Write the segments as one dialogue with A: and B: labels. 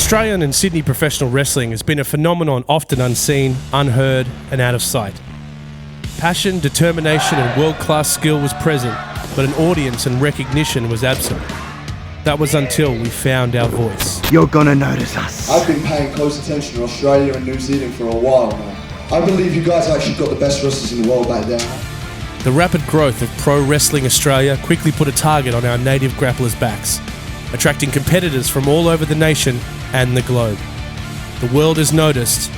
A: Australian and Sydney professional wrestling has been a phenomenon often unseen, unheard and out of sight. Passion, determination and world-class skill was present, but an audience and recognition was absent. That was until we found our voice.
B: You're gonna notice us.
C: I've been paying close attention to Australia and New Zealand for a while now. I believe you guys actually got the best wrestlers in the world back there.
A: The rapid growth of Pro Wrestling Australia quickly put a target on our native grapplers' backs, attracting competitors from all over the nation and the globe. The world has noticed,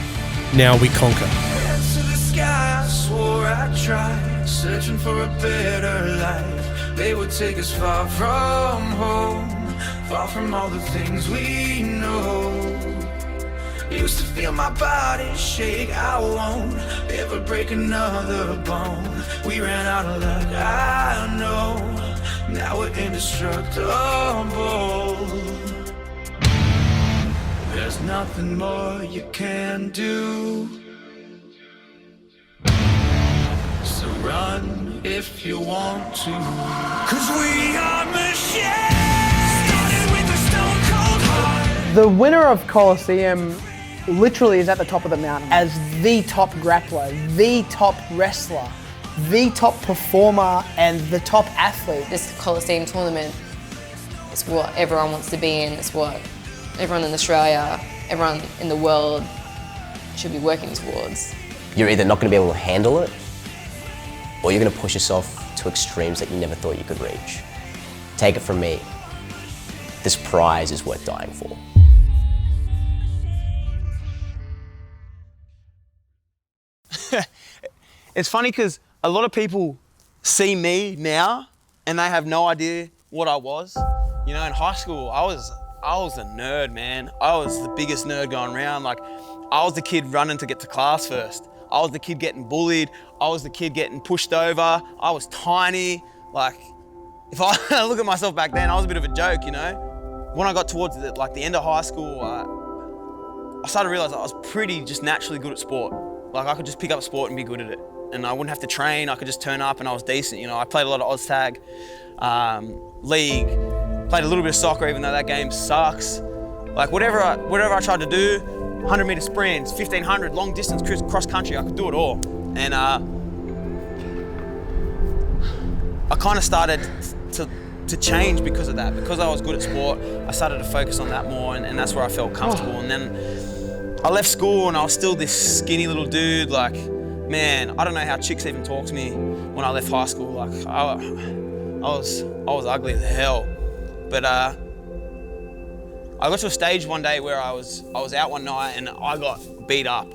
A: now we conquer.
D: Hands to the sky, I swore I'd try, searching for a better life. They would take us far from home, far from all the things we know. Used to feel my body shake, I won't ever break another bone. We ran out of luck, I know, now we're indestructible. There's nothing more you can do, so run if you want to, 'cause we are machines, started with a stone cold heart.
E: The winner of Colosseum literally is at the top of the mountain as the top grappler, the top wrestler, the top performer and the top athlete.
F: This Colosseum tournament is what everyone wants to be in. It's what everyone in Australia, everyone in the world should be working towards.
G: You're either not going to be able to handle it, or you're going to push yourself to extremes that you never thought you could reach. Take it from me, this prize is worth dying for.
H: It's funny because a lot of people see me now and they have no idea what I was. You know, in high school, I was a nerd, man. I was the biggest nerd going around. Like, I was the kid running to get to class first. I was the kid getting bullied. I was the kid getting pushed over. I was tiny. Like, if I look at myself back then, I was a bit of a joke, you know? When I got towards the end of high school, I started to realize I was pretty just naturally good at sport. Like, I could just pick up a sport and be good at it. And I wouldn't have to train, I could just turn up and I was decent. You know, I played a lot of Oz Tag, league, played a little bit of soccer even though that game sucks. Like, whatever I tried to do, 100 meter sprints, 1500, long distance, cross country, I could do it all. And I kind of started to change because of that. Because I was good at sport, I started to focus on that more and that's where I felt comfortable. And then I left school and I was still this skinny little dude. Like, man, I don't know how chicks even talk to me when I left high school. Like, I was ugly as hell. But I got to a stage one day where I was out one night and I got beat up.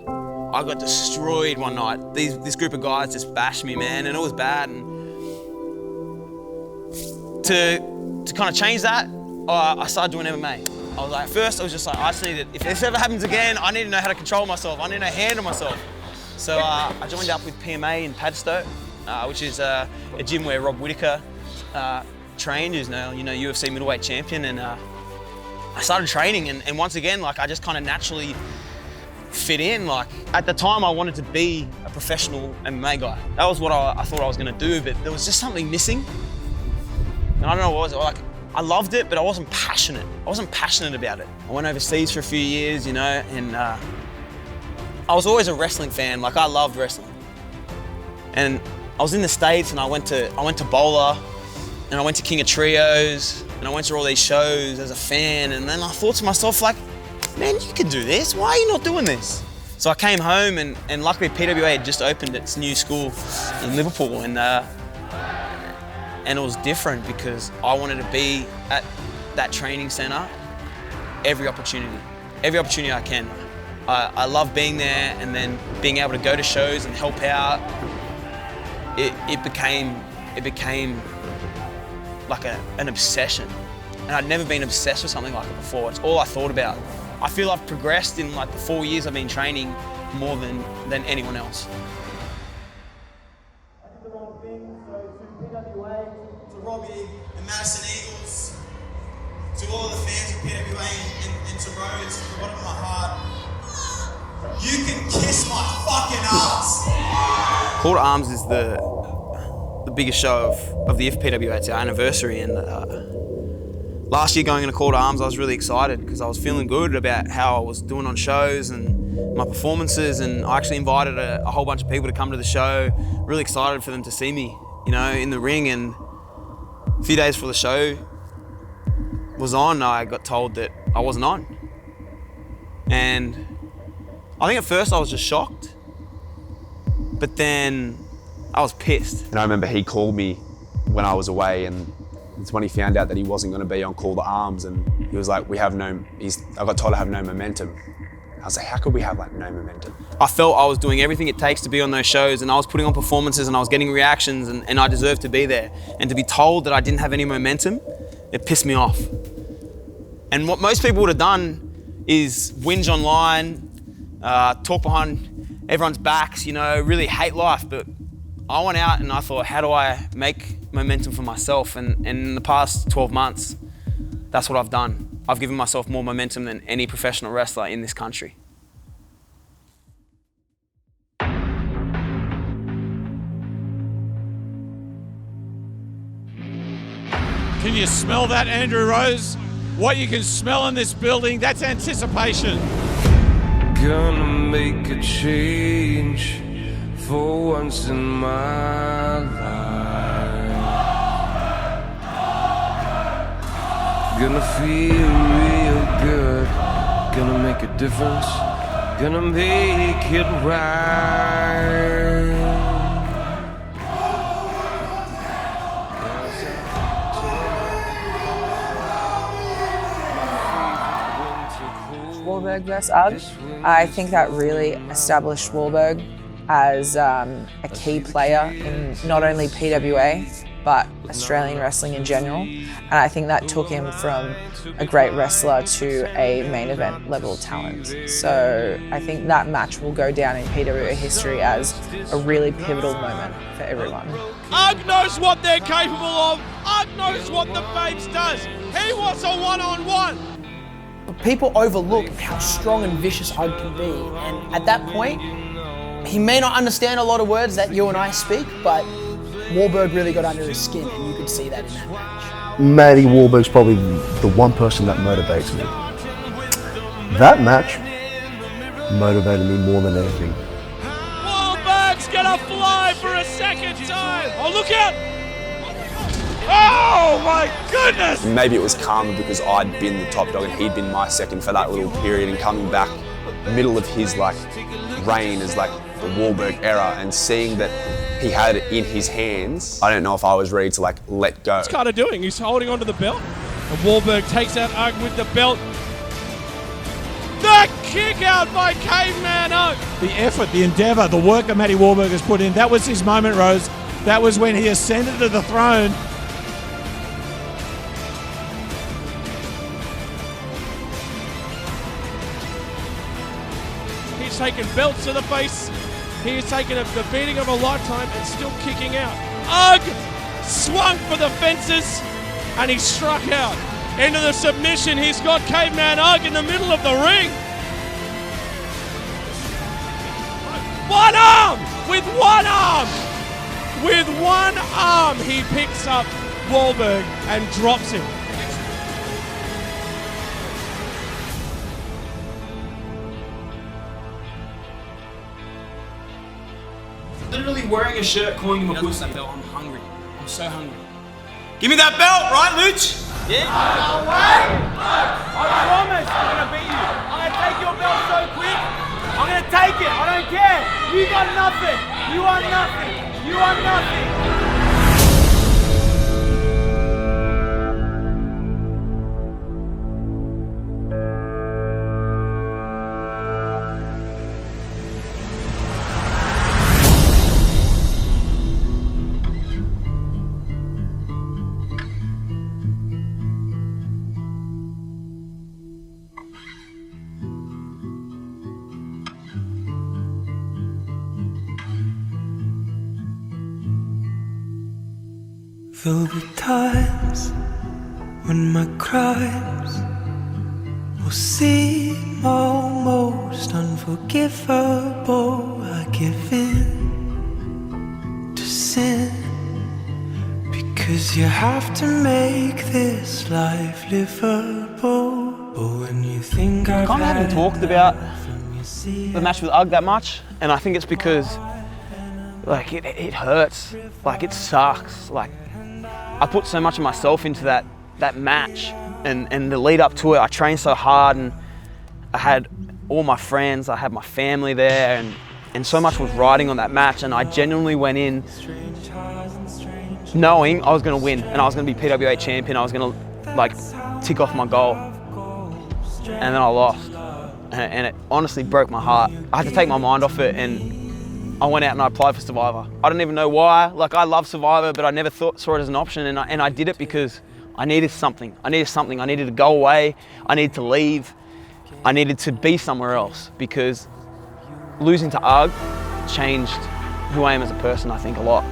H: I got destroyed one night. This group of guys just bashed me, man, and it was bad. And to kind of change that, I started doing MMA. I was like, first I was just like, I just needed, if this ever happens again, I need to know how to control myself. I need to know how to handle myself. So I joined up with PMA in Padstow, which is a gym where Rob Whittaker trained, who's now, you know, UFC middleweight champion. And I started training and once again, like, I just kind of naturally fit in. Like, at the time I wanted to be a professional MMA guy. That was what I thought I was gonna do, but there was just something missing. And I don't know what it was, like, I loved it, but I wasn't passionate. I wasn't passionate about it. I went overseas for a few years, you know, and I was always a wrestling fan. Like, I loved wrestling. And I was in the States and I went to Bowler and I went to King of Trios and I went to all these shows as a fan. And then I thought to myself, like, man, you can do this. Why are you not doing this? So I came home and luckily PWA had just opened its new school in Liverpool and it was different because I wanted to be at that training center every opportunity I can. I love being there and then being able to go to shows and help out. It became like an obsession. And I'd never been obsessed with something like it before. It's all I thought about. I feel I've progressed in like the 4 years I've been training more than anyone else.
I: I did the wrong thing, so to PWA, to Robbie, the Madison Eagles, to all of the fans of PWA and to Rhodes, from the bottom of my heart, you can kiss my fucking ass.
H: Call to Arms is the biggest show of the PWA. It's our anniversary, and Last year going into Call to Arms, I was really excited because I was feeling good about how I was doing on shows and my performances, and I actually invited a whole bunch of people to come to the show, really excited for them to see me, you know, in the ring. And a few days before the show was on, I got told that I wasn't on. And I think at first I was just shocked, but then I was pissed.
B: And I remember he called me when I was away, and it's when he found out that he wasn't going to be on Call to Arms, and he was like, I got told I have no momentum. I was like, how could we have like no momentum?
H: I felt I was doing everything it takes to be on those shows, and I was putting on performances and I was getting reactions, and I deserved to be there. And to be told that I didn't have any momentum, it pissed me off. And what most people would have done is whinge online, talk behind everyone's backs, you know, really hate life. But I went out and I thought, how do I make momentum for myself? And in the past 12 months, that's what I've done. I've given myself more momentum than any professional wrestler in this country.
J: Can you smell that, Andrew Rose? What you can smell in this building, that's anticipation.
D: Gonna make a change for once in my life. Gonna feel real good. Gonna make a difference. Gonna make it right.
K: Wahlberg vs. UGG. I think that really established Wahlberg as a key player in not only PWA but Australian wrestling in general, and I think that took him from a great wrestler to a main event level talent. So I think that match will go down in PWA history as a really pivotal moment for everyone.
J: UGG knows what they're capable of. UGG knows what the Babes does. He wants a one-on-one.
E: People overlook how strong and vicious UGG can be, and at that point, he may not understand a lot of words that you and I speak, but Wahlberg really got under his skin, and you could see that in that match.
L: Matty Wahlberg's probably the one person that motivates me. That match motivated me more than anything.
J: Wahlberg's gonna fly for a second time. Oh, look out! Oh my goodness!
B: Maybe it was karma because I'd been the top dog and he'd been my second for that little period, and coming back middle of his like reign as like the Wahlberg era and seeing that he had it in his hands, I don't know if I was ready to like let go.
J: What's Carter doing? He's holding onto the belt. And Wahlberg takes out UGG with the belt. The kick out by Caveman UGG. The effort, the endeavour, the work that Matty Wahlberg has put in, that was his moment, Rose. That was when he ascended to the throne. He's taken belts to the face. He has taken the beating of a lifetime and still kicking out. UGG swung for the fences and he struck out. Into the submission, he's got Caveman UGG in the middle of the ring. One arm! With one arm! With one arm, he picks up Wahlberg and drops him.
H: Literally wearing a shirt, calling him a pussy. I'm hungry. I'm so hungry. Give me that belt, right, Luch? Yeah?
J: I promise I'm gonna beat you. I'm gonna take your belt so quick. I'm gonna take it. I don't care. You got nothing. You are nothing. You are nothing.
D: There'll be times when my crimes will seem almost unforgivable. I give in to sin because 'Cause you have to make this life livable. But when you think I've
H: kind of haven't talked about the match with Ugg that much, and I think it's because like it hurts, like it sucks. Like I put so much of myself into that match, and the lead up to it, I trained so hard, and I had all my friends, I had my family there, and so much was riding on that match, and I genuinely went in knowing I was going to win, and I was going to be PWA champion. I was going to like tick off my goal, and then I lost, and it honestly broke my heart. I had to take my mind off it, and I went out and I applied for Survivor. I don't even know why. Like, I love Survivor, but I never saw it as an option, and I did it because I needed something. I needed to go away. I needed to leave. I needed to be somewhere else, because losing to Ugg changed who I am as a person, I think, a lot.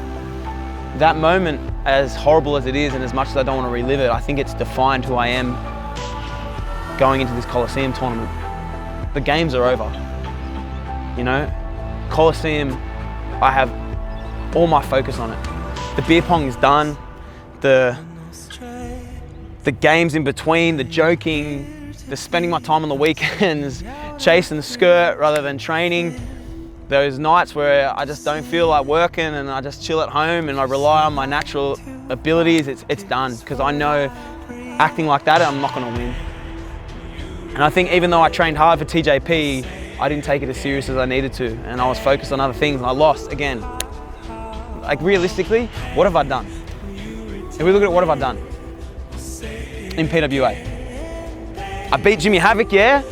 H: That moment, as horrible as it is, and as much as I don't want to relive it, I think it's defined who I am going into this Colosseum tournament. The games are over, you know? Colosseum, I have all my focus on it. The beer pong is done, the games in between, the joking, the spending my time on the weekends chasing the skirt rather than training. Those nights where I just don't feel like working and I just chill at home and I rely on my natural abilities, it's done, because I know acting like that, I'm not going to win. And I think even though I trained hard for TJP, I didn't take it as serious as I needed to, and I was focused on other things, and I lost again. Like, realistically, what have I done? If we look at it, what have I done in PWA? I beat Jimmy Havoc, yeah,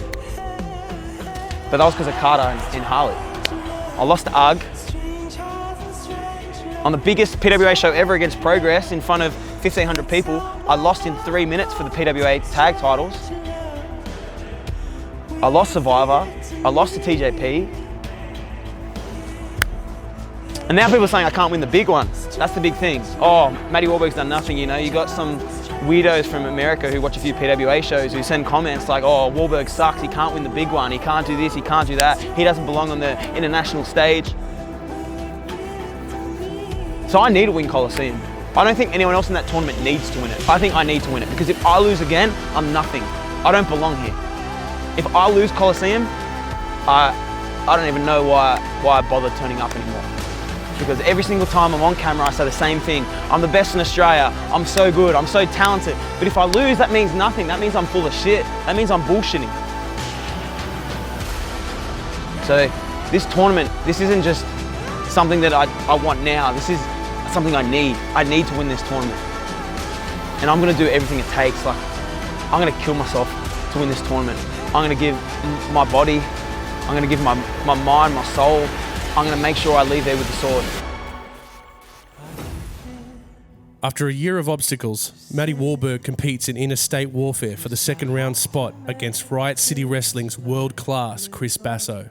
H: but that was because of Carter in Harley. I lost to Ugg on the biggest PWA show ever against Progress in front of 1,500 people. I lost in 3 minutes for the PWA tag titles. I lost Survivor. I lost to TJP. And now people are saying I can't win the big one. That's the big thing. Oh, Matty Warburg's done nothing, you know. You got some weirdos from America who watch a few PWA shows who send comments like, oh, Warburg sucks, he can't win the big one, he can't do this, he can't do that, he doesn't belong on the international stage. So I need to win Colosseum. I don't think anyone else in that tournament needs to win it. I think I need to win it, because if I lose again, I'm nothing. I don't belong here. If I lose Colosseum, I don't even know why I bother turning up anymore. Because every single time I'm on camera, I say the same thing. I'm the best in Australia. I'm so good. I'm so talented. But if I lose, that means nothing. That means I'm full of shit. That means I'm bullshitting. So this tournament, this isn't just something that I want now. This is something I need. I need to win this tournament. And I'm going to do everything it takes. Like, I'm going to kill myself to win this tournament. I'm going to give my body, I'm going to give my mind, my soul. I'm going to make sure I leave there with the sword.
A: After a year of obstacles, Matty Warburg competes in interstate warfare for the second round spot against Riot City Wrestling's world-class Chris Basso.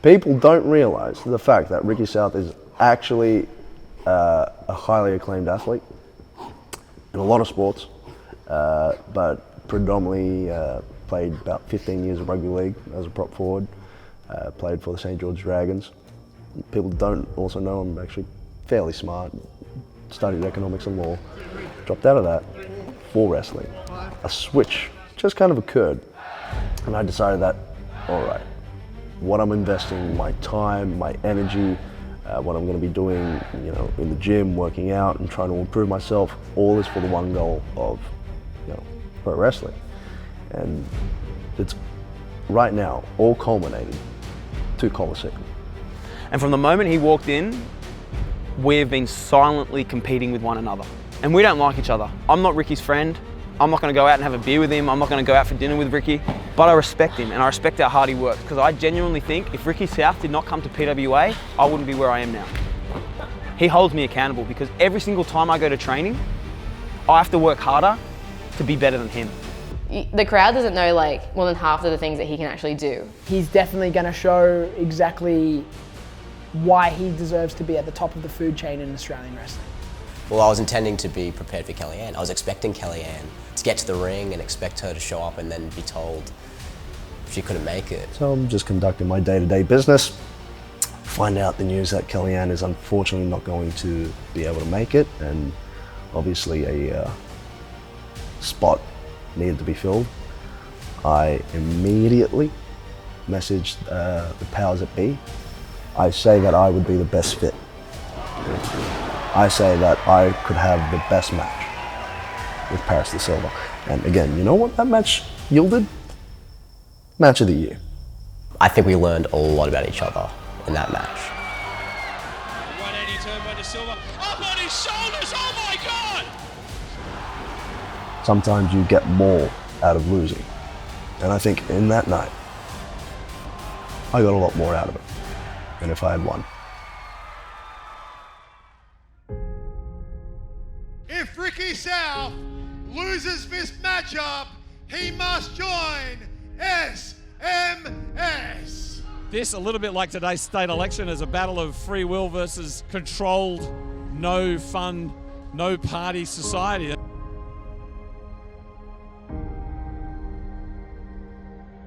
L: People don't realise the fact that Ricky South is actually a highly acclaimed athlete in a lot of sports, but predominantly played about 15 years of rugby league as a prop forward, played for the St. George Dragons. People don't also know I'm actually fairly smart, studied economics and law, dropped out of that for wrestling. A switch just kind of occurred, and I decided that, all right, what I'm investing, my time, my energy, what I'm going to be doing, you know, in the gym, working out and trying to improve myself, all is for the one goal of, you know, pro wrestling. And it's right now all culminating to Colosseum.
H: And from the moment he walked in, we've been silently competing with one another. And we don't like each other. I'm not Ricky's friend. I'm not going to go out and have a beer with him. I'm not going to go out for dinner with Ricky. But I respect him, and I respect how hard he works, because I genuinely think if Ricky South did not come to PWA, I wouldn't be where I am now. He holds me accountable, because every single time I go to training, I have to work harder to be better than him.
F: The crowd doesn't know like more than half of the things that he can actually do.
E: He's definitely going to show exactly why he deserves to be at the top of the food chain in Australian wrestling.
G: Well, I was intending to be prepared for Kellyanne. I was expecting Kellyanne to get to the ring and expect her to show up and then be told she couldn't make it.
L: So I'm just conducting my day-to-day business, find out the news that Kellyanne is unfortunately not going to be able to make it, and obviously a spot needed to be filled. I immediately messaged the powers that be. I say that I would be the best fit. I say that I could have the best match with Paris De Silva. And again, you know what that match yielded? Match of the year.
G: I think we learned a lot about each other in that match.
J: 180 turn by De Silva. Up on his shoulders, oh my God!
L: Sometimes you get more out of losing. And I think in that night, I got a lot more out of it than if I had won.
M: If Ricky South loses this matchup, he must join SMS.
J: This, a little bit like today's state election, is a battle of free will versus controlled, no fun, no party society.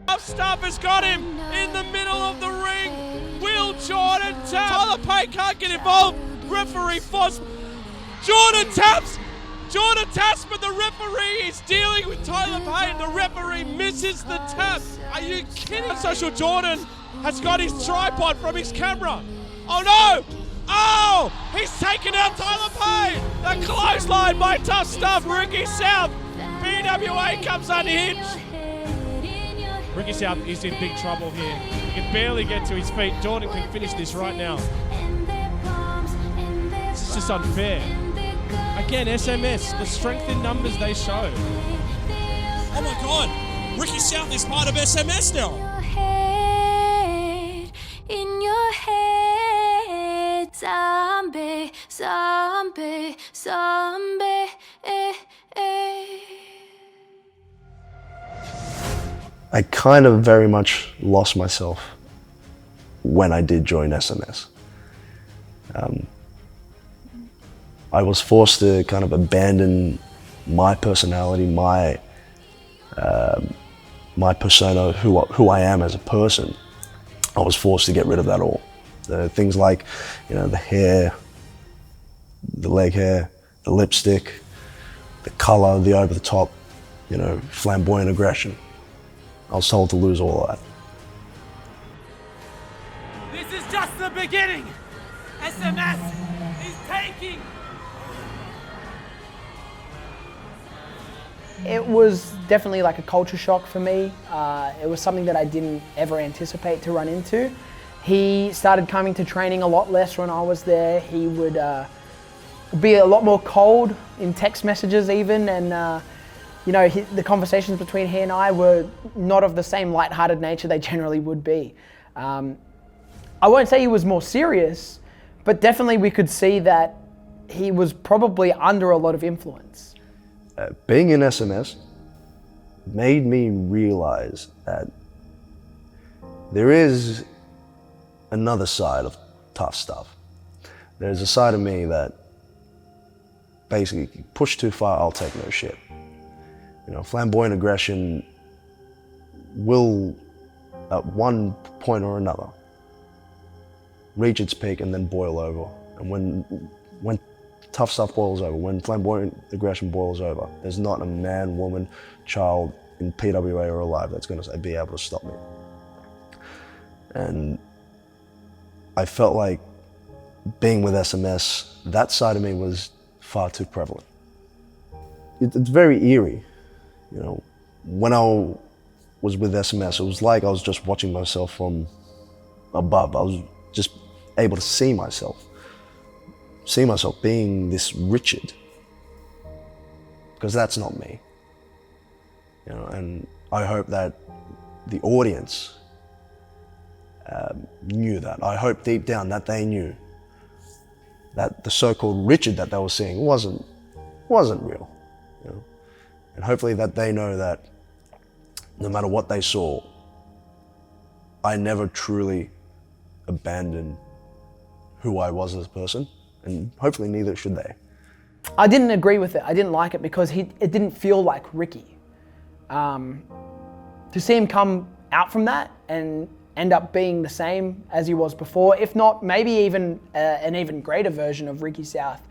J: Tough Stuff has got him in the middle of the ring. Will Jordan tap? Tyler Payne can't get involved. Referee Foss. Jordan taps, but the referee is dealing with Tyler Payne. The referee misses the tap. Are you kidding? Social Jordan has got his tripod from his camera. Oh no! Oh! He's taken out Tyler Payne! The clothesline by Tough Stuff. Ricky South. PWA comes unhinged. Ricky South is in big trouble here. He can barely get to his feet. Jordan can finish this right now. This is just unfair. Again, SMS, the strength in numbers they show. Oh my God, Ricky South is part of SMS now.
N: In your head, zombie, zombie, zombie,
L: I kind of very much lost myself when I did join SMS. I was forced to kind of abandon my personality, my persona, who I am as a person. I was forced to get rid of that all. Things like, you know, the hair, the leg hair, the lipstick, the color, the over the top, you know, flamboyant aggression. I was told to lose all of that.
O: This is just the beginning. SMS is taking.
E: It was definitely like a culture shock for me. It was something that I didn't ever anticipate to run into. He started coming to training a lot less when I was there. He would be a lot more cold in text messages even, and you know, the conversations between he and I were not of the same light-hearted nature they generally would be. I won't say he was more serious, but definitely we could see that he was probably under a lot of influence.
L: Being in SMS made me realize that there is another side of Tough Stuff. There's a side of me that basically, push too far, I'll take no shit. You know, flamboyant aggression will, at one point or another, reach its peak and then boil over. And when Tough Stuff boils over, when flamboyant aggression boils over, there's not a man, woman, child in PWA or alive that's going to be able to stop me. And I felt like being with SMS, that side of me was far too prevalent. It's very eerie. You know, when I was with SMS, it was like I was just watching myself from above. I was just able to see myself being this Richard, because that's not me. You know, and I hope that the audience knew that. I hope deep down that they knew that the so-called Richard that they were seeing wasn't real. You know? And hopefully that they know that no matter what they saw, I never truly abandoned who I was as a person, and hopefully neither should they.
E: I didn't agree with it. I didn't like it because it didn't feel like Ricky. To see him come out from that and end up being the same as he was before, if not maybe even an even greater version of Ricky South,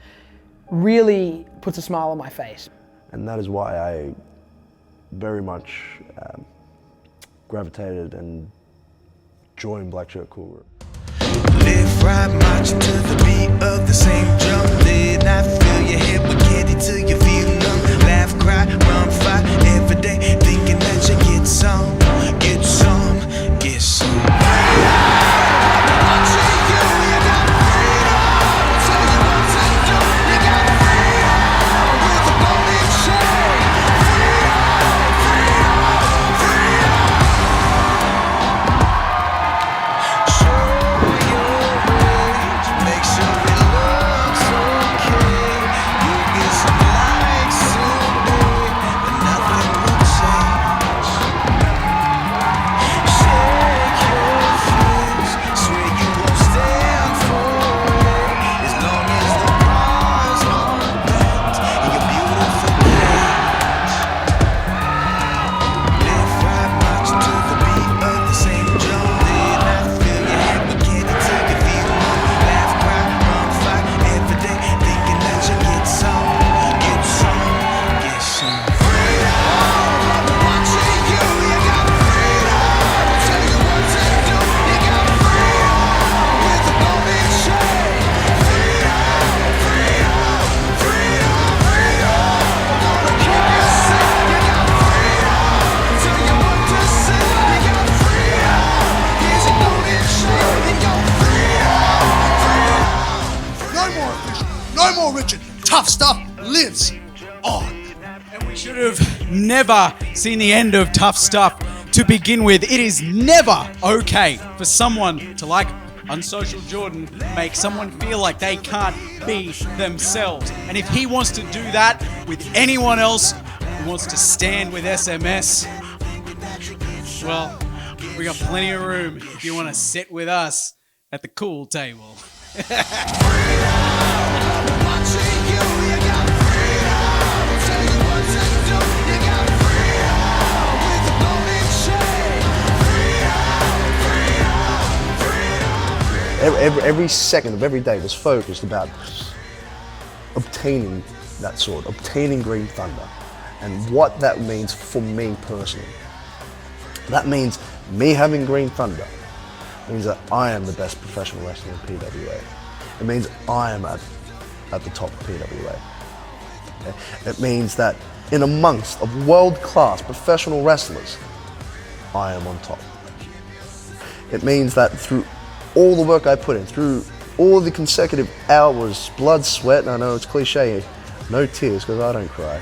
E: really puts a smile on my face.
L: And that is why I very much gravitated and joined Black Shirt Cool Group.
D: Live right, march to the beat of the same drum. Did not feel your head, but get it till you feel numb. Laugh, cry, run, fight every day, thinking that you get some, get some, get some.
P: Tough stuff lives on.
Q: And we should have never seen the end of Tough Stuff to begin with. It is never okay for someone to, like Unsocial Jordan, make someone feel like they can't be themselves. And if he wants to do that with anyone else who wants to stand with SMS, well, we got plenty of room if you want to sit with us at the cool table.
L: Every second of every day was focused about obtaining that sword, obtaining Green Thunder, and what that means for me personally. That means me having Green Thunder means that I am the best professional wrestler in PWA. It means I am at the top of PWA. Okay? It means that in amongst of world-class professional wrestlers, I am on top. It means that through all the work I put in, through all the consecutive hours, blood, sweat, and I know it's cliche, no tears because I don't cry.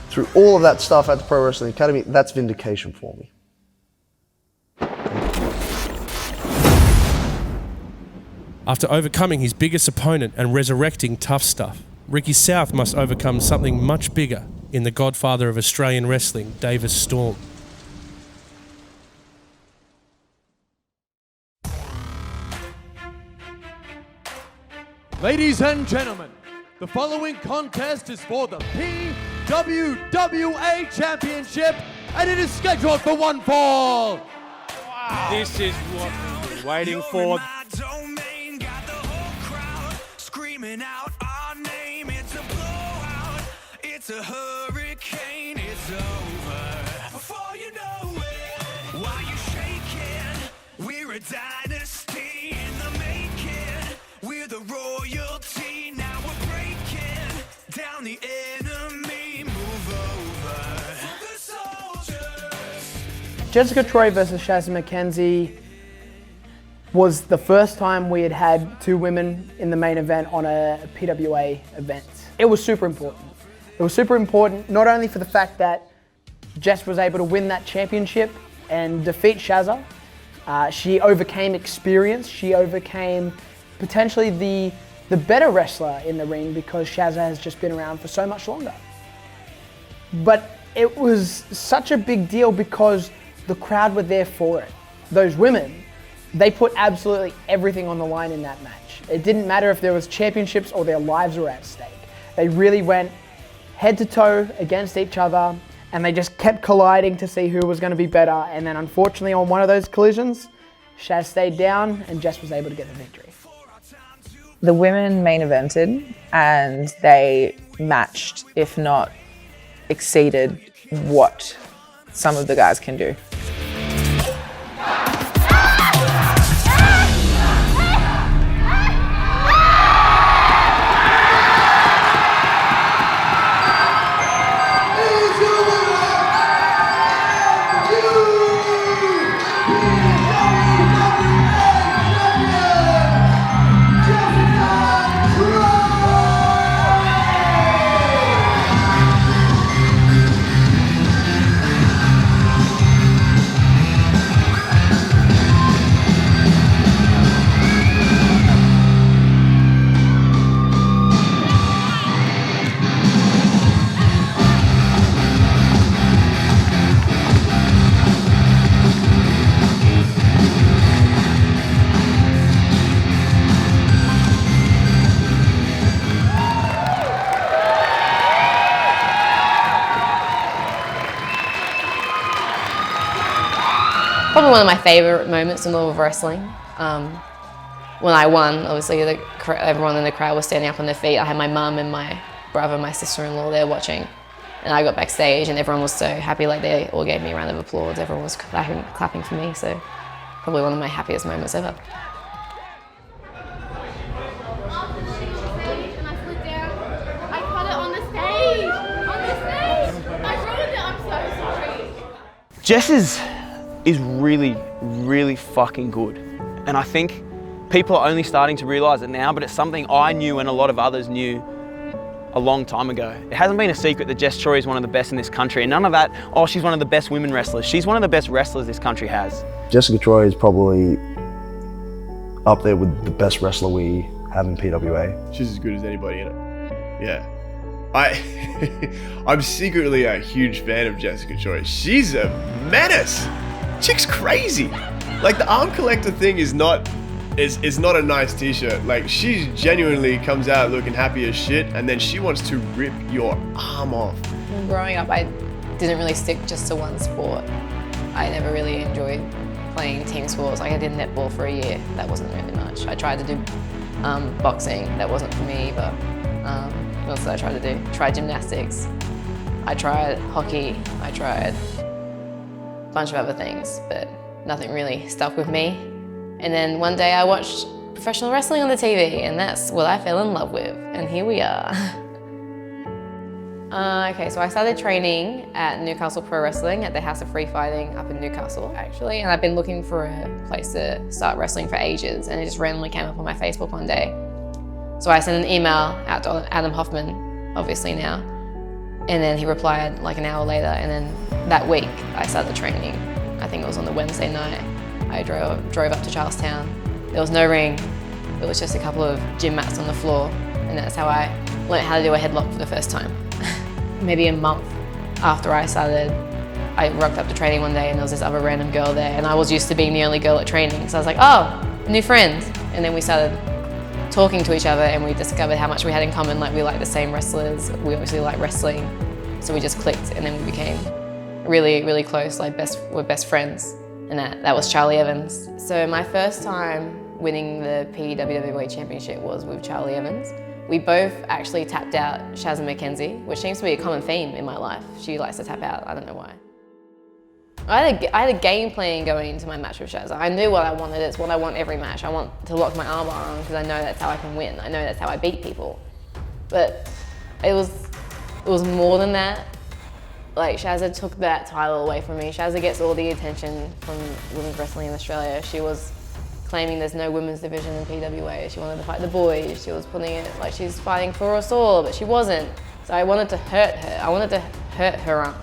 L: Through all of that stuff at the Pro Wrestling Academy, that's vindication for me.
A: After overcoming his biggest opponent and resurrecting Tough Stuff, Ricky South must overcome something much bigger in the godfather of Australian wrestling, Davis Storm.
J: Ladies and gentlemen, the following contest is for the PWA Championship, and it is scheduled for one fall. Wow. This is what we've been waiting for.
D: Screaming out our name, it's a blowout, it's a hurricane, it's over. Before you know it, while you're shaking, we're a dynasty in the making. We're the royalty, now we're breaking down the enemy, move over. The soldiers.
E: Jessica Troy versus Shazza McKenzie was the first time we had had two women in the main event on a PWA event. It was super important. It was super important not only for the fact that Jess was able to win that championship and defeat Shazza. She overcame experience. She overcame potentially the better wrestler in the ring because Shazza has just been around for so much longer. But it was such a big deal because the crowd were there for it. Those women, they put absolutely everything on the line in that match. It didn't matter if there was championships or their lives were at stake. They really went head to toe against each other, and they just kept colliding to see who was going to be better. And then unfortunately on one of those collisions, Shaz stayed down and Jess was able to get the victory.
K: The women main evented and they matched, if not exceeded, what some of the guys can do.
F: Probably one of my favourite moments in all of wrestling. When I won, obviously everyone in the crowd was standing up on their feet. I had my mum and my brother, my sister-in-law there watching. And I got backstage and everyone was so happy, like they all gave me a round of applause. Everyone was clapping for me, so probably one of my happiest moments ever.
H: Jess is really, really fucking good. And I think people are only starting to realise it now, but it's something I knew and a lot of others knew a long time ago. It hasn't been a secret that Jess Troy is one of the best in this country, and none of that, oh, she's one of the best women wrestlers. She's one of the best wrestlers this country has.
L: Jessica Troy is probably up there with the best wrestler we have in PWA.
R: She's as good as anybody in it. Yeah. I'm secretly a huge fan of Jessica Troy. She's a menace. Chick's crazy. Like, the arm collector thing is not a nice t-shirt. Like, she genuinely comes out looking happy as shit, and then she wants to rip your arm off.
F: Growing up, I didn't really stick just to one sport. I never really enjoyed playing team sports. Like, I did netball for a year. That wasn't really much. I tried to do boxing. That wasn't for me, but what else did I try to do? Tried gymnastics. I tried hockey. I tried a bunch of other things, but nothing really stuck with me. And then one day I watched professional wrestling on the TV, and that's what I fell in love with, and here we are. Okay, so I started training at Newcastle Pro Wrestling at the House of Free Fighting up in Newcastle, actually, and I've been looking for a place to start wrestling for ages, and it just randomly came up on my Facebook one day. So I sent an email out to Adam Hoffman, obviously now, and then he replied like an hour later, and then that week I started training. I think it was on the Wednesday night. I drove up to Charlestown. There was no ring. It was just a couple of gym mats on the floor, and that's how I learned how to do a headlock for the first time. Maybe a month after I started, I rocked up to training one day and there was this other random girl there, and I was used to being the only girl at training, so I was like, oh, new friends. And then we started talking to each other and we discovered how much we had in common. Like, we liked the same wrestlers, we obviously liked wrestling, so we just clicked, and then we became really, really close, like we're best friends. And that was Charlie Evans. So my first time winning the PWA Championship was with Charlie Evans. We both actually tapped out Shaz and Mackenzie, which seems to be a common theme in my life. She likes to tap out, I don't know why. I had a game plan going into my match with Shaz. I knew what I wanted. It's what I want every match. I want to lock my arm on because I know that's how I can win. I know that's how I beat people. But it was more than that. Like, Shazza took that title away from me. Shazza gets all the attention from women's wrestling in Australia. She was claiming there's no women's division in PWA. She wanted to fight the boys. She was putting it like she's fighting for us all, but she wasn't. So I wanted to hurt her. I wanted to hurt her arm.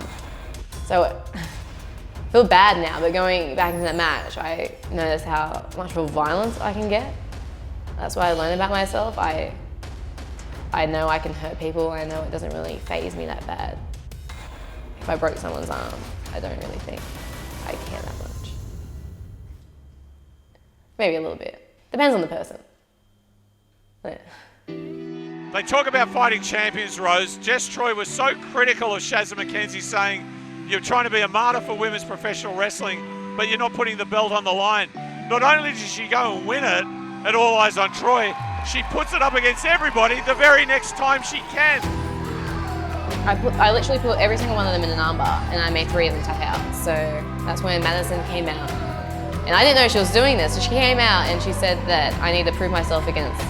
F: So I feel bad now, but going back into that match, I noticed how much more violence I can get. That's what I learned about myself. I know I can hurt people. I know it doesn't really faze me that bad. If I broke someone's arm, I don't really think I care that much. Maybe a little bit. Depends on the person. Yeah.
S: They talk about fighting champions, Rose. Jess Troy was so critical of Shazza McKenzie, saying you're trying to be a martyr for women's professional wrestling, but you're not putting the belt on the line. Not only did she go and win it at All Eyes on Troy, she puts it up against everybody the very next time she can.
F: I literally put every single one of them in an armbar, and I made 3 of them tap out. So that's when Madison came out. And I didn't know she was doing this, so she came out and she said that I need to prove myself against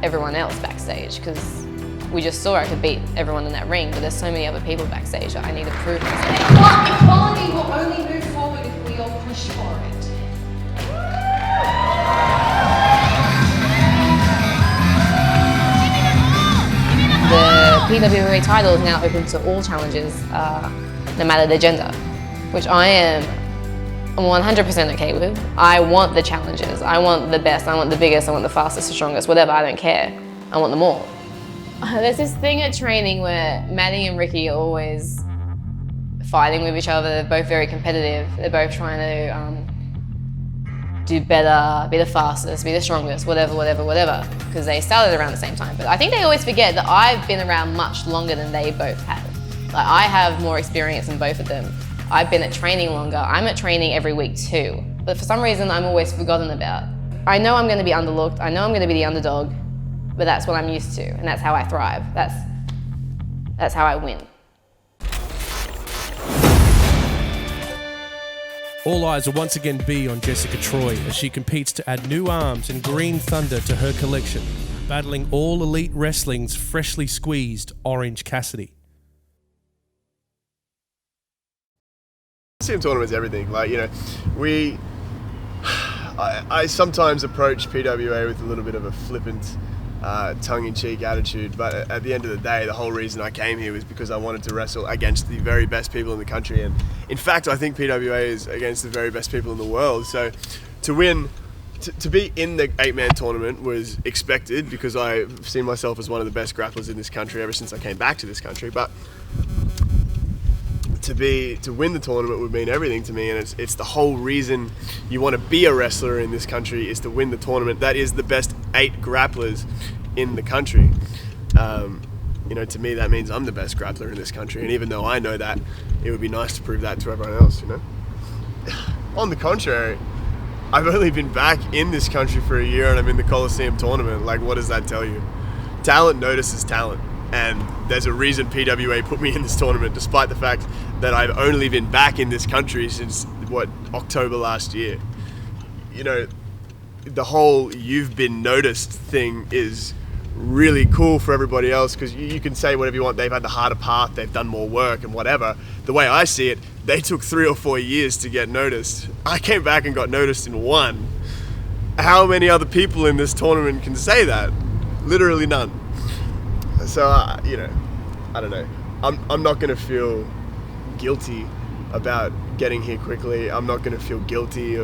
F: everyone else backstage, because we just saw I could beat everyone in that ring, but there's so many other people backstage that I need to prove myself.
T: Equality will only move forward if we all push for it.
F: The PWA title is now open to all challengers, no matter their gender, which I am 100% okay with. I want the challenges. I want the best. I want the biggest. I want the fastest, the strongest, whatever. I don't care. I want them all. There's this thing at training where Maddie and Ricky are always fighting with each other. They're both very competitive. They're both trying to do better, be the fastest, be the strongest, whatever, because they started around the same time. But I think they always forget that I've been around much longer than they both have. Like, I have more experience than both of them. I've been at training longer. I'm at training every week too. But for some reason, I'm always forgotten about. I know I'm gonna be underlooked. I know I'm gonna be the underdog, but that's what I'm used to, and that's how I thrive. That's how I win.
A: All eyes will once again be on Jessica Troy as she competes to add new arms and green thunder to her collection, battling All Elite Wrestling's freshly squeezed Orange Cassidy.
R: Colosseum tournament's everything. Like, you know, I sometimes approach PWA with a little bit of a flippant, tongue-in-cheek attitude, but at the end of the day, the whole reason I came here was because I wanted to wrestle against the very best people in the country, and in fact, I think PWA is against the very best people in the world. So, to win, to be in the 8-man tournament was expected because I've seen myself as one of the best grapplers in this country ever since I came back to this country. But to win the tournament would mean everything to me, and it's the whole reason you want to be a wrestler in this country is to win the tournament. That is the best 8 grapplers in the country. You know, to me that means I'm the best grappler in this country, and even though I know that, it would be nice to prove that to everyone else, you know. On the contrary, I've only been back in this country for a year and I'm in the Colosseum tournament. Like, what does that tell you? Talent notices talent. And there's a reason PWA put me in this tournament, despite the fact that I've only been back in this country since, October last year. You know, the whole you've been noticed thing is really cool for everybody else, because you can say whatever you want. They've had the harder path, they've done more work and whatever. The way I see it, they took 3 or 4 years to get noticed. I came back and got noticed in 1. How many other people in this tournament can say that? Literally none. So, you know, I don't know. I'm not going to feel guilty about getting here quickly. I'm not going to feel guilty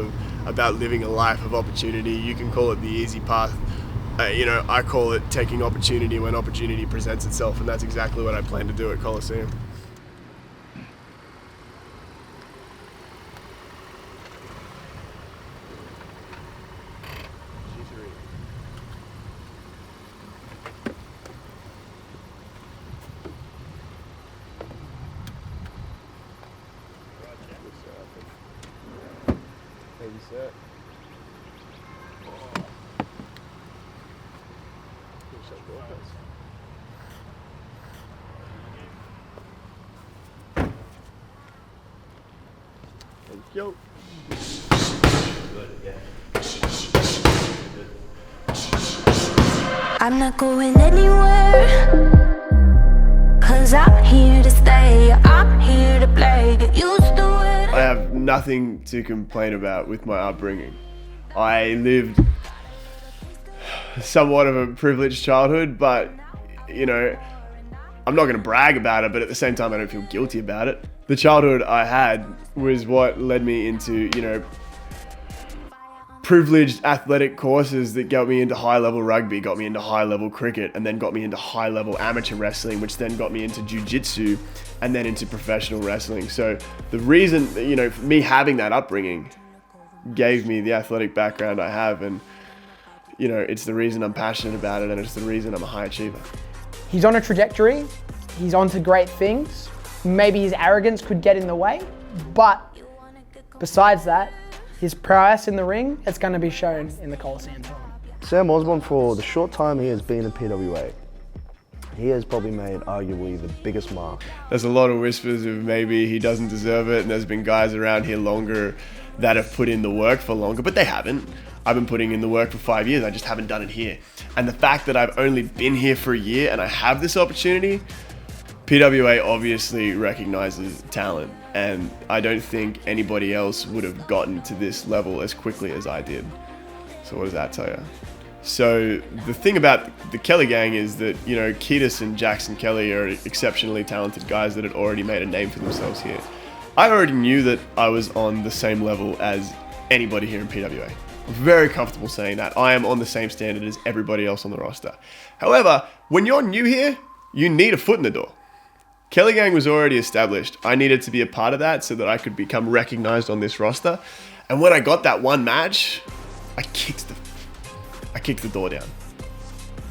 R: about living a life of opportunity. You can call it the easy path. You know, I call it taking opportunity when opportunity presents itself, and that's exactly what I plan to do at Colosseum. Yo.
N: I'm not going anywhere, 'cause I'm here to stay, I'm here to play. Get used to it.
R: I have nothing to complain about with my upbringing. I lived somewhat of a privileged childhood, but, you know, I'm not going to brag about it, but at the same time I don't feel guilty about it. The childhood I had was what led me into, you know, privileged athletic courses that got me into high-level rugby, got me into high-level cricket, and then got me into high-level amateur wrestling, which then got me into jiu-jitsu, and then into professional wrestling. So the reason, you know, me having that upbringing gave me the athletic background I have, and, you know, it's the reason I'm passionate about it, and it's the reason I'm a high achiever.
E: He's on a trajectory. He's on to great things. Maybe his arrogance could get in the way, but besides that, his prowess in the ring, it's going to be shown in the Colosseum tournament.
L: Sam Osborne, for the short time he has been in PWA, he has probably made arguably the biggest mark.
R: There's a lot of whispers of maybe he doesn't deserve it, and there's been guys around here longer that have put in the work for longer, but they haven't. I've been putting in the work for 5 years, I just haven't done it here. And the fact that I've only been here for a year and I have this opportunity, PWA obviously recognizes talent, and I don't think anybody else would have gotten to this level as quickly as I did. So what does that tell you? So the thing about the Kelly gang is that, you know, Ketis and Jackson Kelly are exceptionally talented guys that had already made a name for themselves here. I already knew that I was on the same level as anybody here in PWA. I'm very comfortable saying that. I am on the same standard as everybody else on the roster. However, when you're new here, you need a foot in the door. Kelly Gang was already established. I needed to be a part of that so that I could become recognized on this roster. And when I got that one match, I kicked the door down.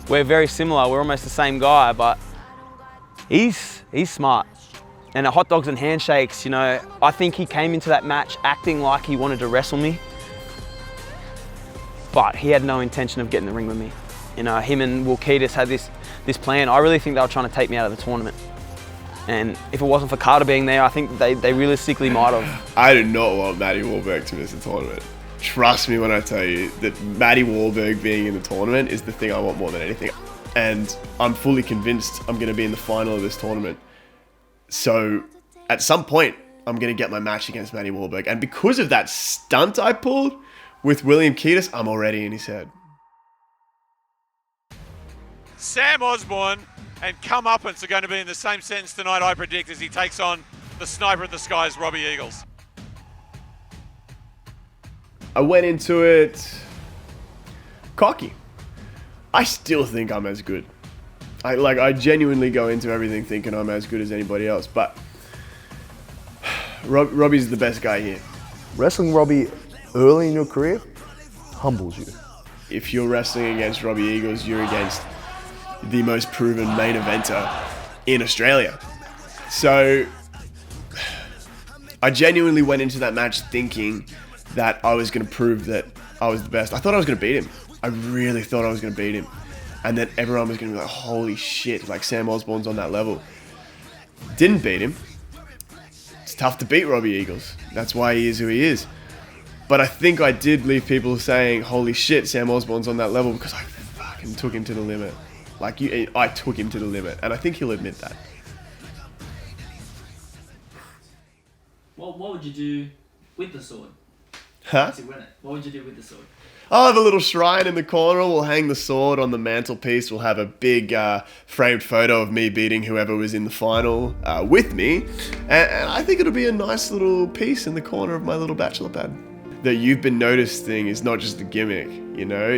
H: We're very similar. We're almost the same guy, but he's smart. And at Hot Dogs and Handshakes, you know, I think he came into that match acting like he wanted to wrestle me, but he had no intention of getting in the ring with me. You know, him and Wilkitis had this plan. I really think they were trying to take me out of the tournament. And if it wasn't for Carter being there, I think they realistically might have.
R: I do not want Matty Wahlberg to miss the tournament. Trust me when I tell you that Matty Wahlberg being in the tournament is the thing I want more than anything. And I'm fully convinced I'm going to be in the final of this tournament. So at some point, I'm going to get my match against Matty Wahlberg. And because of that stunt I pulled with William Ketis, I'm already in his head.
S: Sam Osborne and Comeuppance are going to be in the same sentence tonight, I predict, as he takes on the sniper of the skies, Robbie Eagles.
R: I went into it cocky. I still think I'm as good. I genuinely go into everything thinking I'm as good as anybody else, but Robbie's the best guy here.
L: Wrestling Robbie early in your career humbles you.
R: If you're wrestling against Robbie Eagles, you're against the most proven main eventer in Australia. So I genuinely went into that match thinking that I was going to prove that I was the best. I thought I was going to beat him. I really thought I was going to beat him. And then everyone was going to be like, holy shit, like Sam Osborne's on that level. Didn't beat him. It's tough to beat Robbie Eagles. That's why he is who he is. But I think I did leave people saying, holy shit, Sam Osborne's on that level, because I fucking took him to the limit. I took him to the limit, and I think he'll admit that.
U: What would you do with the sword?
R: Huh?
U: To win it. What would you do with the sword?
R: I'll have a little shrine in the corner. We'll hang the sword on the mantelpiece. We'll have a big framed photo of me beating whoever was in the final with me. And I think it'll be a nice little piece in the corner of my little bachelor pad. The You've Been Noticed thing is not just a gimmick, you know?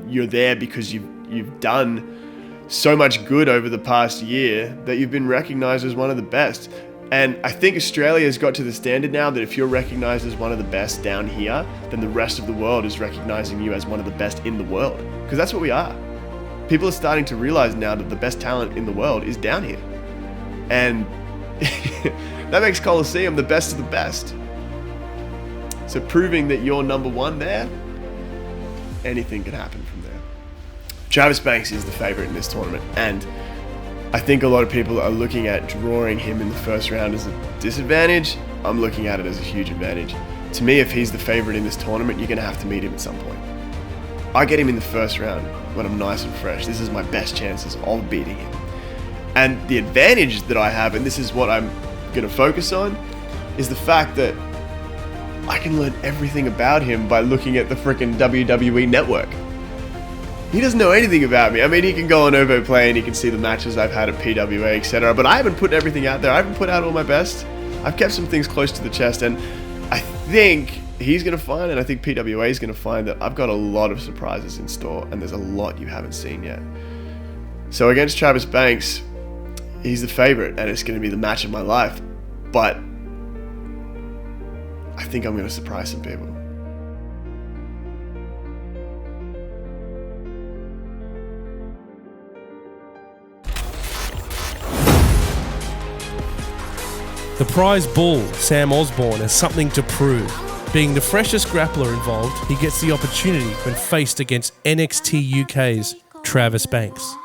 R: You're there because you've done so much good over the past year that you've been recognized as one of the best. And I think Australia has got to the standard now that if you're recognized as one of the best down here, then the rest of the world is recognizing you as one of the best in the world. Because that's what we are. People are starting to realize now that the best talent in the world is down here. And that makes Colosseum the best of the best. So proving that you're number one there, anything can happen from there. Travis Banks is the favorite in this tournament, and I think a lot of people are looking at drawing him in the first round as a disadvantage. I'm looking at it as a huge advantage. To me, if he's the favorite in this tournament, you're going to have to meet him at some point. I get him in the first round when I'm nice and fresh. This is my best chances of beating him. And the advantage that I have, and this is what I'm going to focus on, is the fact that I can learn everything about him by looking at the frickin' WWE network. He doesn't know anything about me. I mean, he can go on OvoPlay and he can see the matches I've had at PWA, etc. But I haven't put everything out there. I haven't put out all my best. I've kept some things close to the chest, and I think he's going to find, and I think PWA is going to find, that I've got a lot of surprises in store, and there's a lot you haven't seen yet. So against Travis Banks, he's the favorite, and it's going to be the match of my life. But I think I'm going to surprise some people.
A: The prize bull, Sam Osborne, has something to prove. Being the freshest grappler involved, he gets the opportunity when faced against NXT UK's Travis Banks.